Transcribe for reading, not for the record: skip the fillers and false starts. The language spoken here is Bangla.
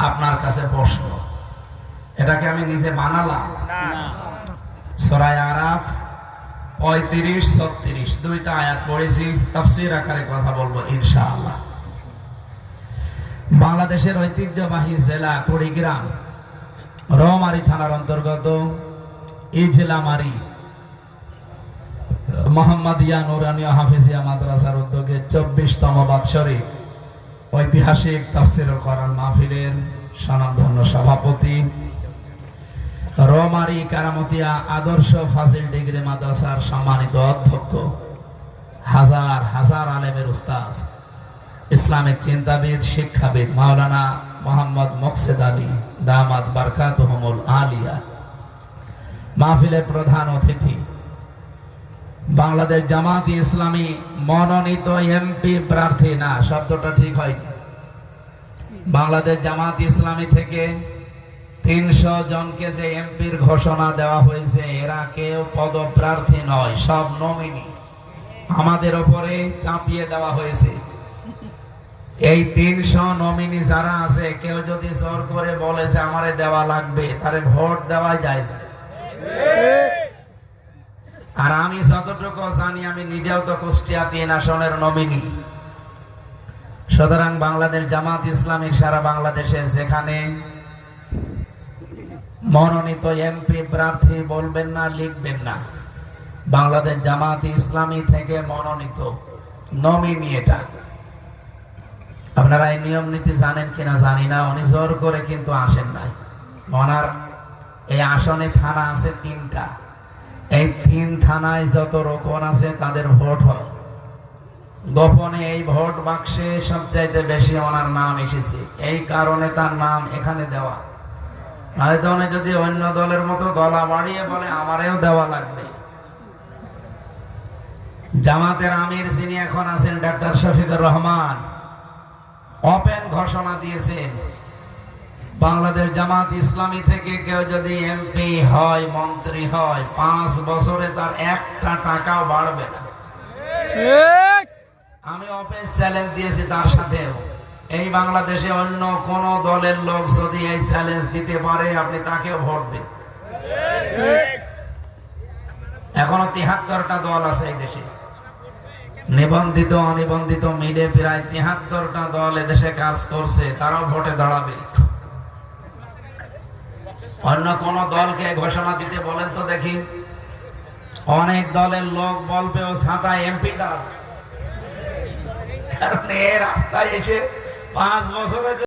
আপনার কাছে প্রশ্ন, এটাকে আমি নিজে বানালাম? সূরা আরাফ 35-36 দুইটা আয়াত পড়েছি, তাফসীর আকারে কথা বলবো ইনশাআল্লাহ। বাংলাদেশের ঐতিহ্যবাহী জেলা কুড়িগ্রাম রৌমারী থানার অন্তর্গত ইজলামারী মোহাম্মদিয়া নুরানিয়া হাফিজিয়া মাদ্রাসার উদ্যোগে 24তম বাৎসরিক ঐতিহাসিক তাফসীর কোরআন মাহফিলের স্বনামধন্য সভাপতি, রৌমারী কারামতিয়া আদর্শ ফাজিল ডিগ্রি মাদ্রাসার সম্মানিত অধ্যক্ষ, হাজার হাজার আলেমের উস্তাদ, ইসলামিক চিন্তাবিদ, শিক্ষাবিদ মাওলানা মোহাম্মদ মোকসেদ আলী দামাত বারকাতুহুমুল আলিয়া, মাহফিলের প্রধান অতিথি, বাংলাদেশ জামায়াতে ইসলামী মনোনীত এমপি প্রার্থী, না শব্দটা ঠিক হয়নি, বাংলাদেশ জামায়াতে ইসলামী থেকে 300 জনকে যে এমপির ঘোষণা দেওয়া হয়েছে, এরা কেউ পদপ্রার্থী নয়, সব নমিনি আমাদের উপরে চাপিয়ে দেওয়া হয়েছে। এই 300 নমিনি যারা আছে, কেউ যদি জোর করে বলে যে আমারে দেওয়া লাগবে, তারে ভোট দেওয়া যায়। আর আমি যতটুকু জানি, আমি নিজেও তো কুষ্টিয়া 3 আসনের নমিনি। সুতরাং বাংলাদেশ জামাত ইসলামী সারা বাংলাদেশে যেখানে মনোনীত এমপি প্রার্থী বলবেন না, লিখবেন না, বাংলাদেশ জামাত ইসলামী থেকে মনোনীত নমিনি এটা। আপনারা এই নিয়ম নীতি জানেন কিনা জানি না, উনি জোর করে কিন্তু আসেন নাই। ওনার এই আসনে থানা আছে 3টা, এই 3 থানায় যত রোকন আছে তাদের ভোট হয় গোপনে। এই ভোট বাক্সে সবচাইতে বেশি ওনার নাম এসেছে, এই কারণে তার নাম এখানে দেওয়া। হয়তো উনি যদি অন্য দলের মতো গলা বাড়িয়ে বলে আমারেও দেওয়া লাগবে। জামাতের আমির যিনি এখন আছেন ডাক্তার শফিকুর রহমান, ওপেন ঘোষণা দিয়েছেন, বাংলাদেশ জামাত ইসলামী থেকে কেউ যদি এমপি হয়, মন্ত্রী হয়, 5 বছরে তার 1টা টাকাও বাড়বে না। আমি ওপেন চ্যালেঞ্জ দিয়েছি তার সাথেও, এই বাংলাদেশে অন্য কোন দলের লোক যদি এই চ্যালেঞ্জ দিতে পারে, আপনি তাকেও ভোট দিন। এখনো 73টা দল আছে এই দেশে, নিবন্ধিত অনিবন্ধিত মিলে প্রায় 73টা দল এদেশে কাজ করছে, তারাও ভোটে দাঁড়াবে। অন্য কোন দলকে ঘোষণা দিতে বলেন তো দেখি। অনেক দলের লোক বলবে ও ছাতায় এমপি দাঁড়াবে, কারণ এর রাস্তায় এসে 5 বছরে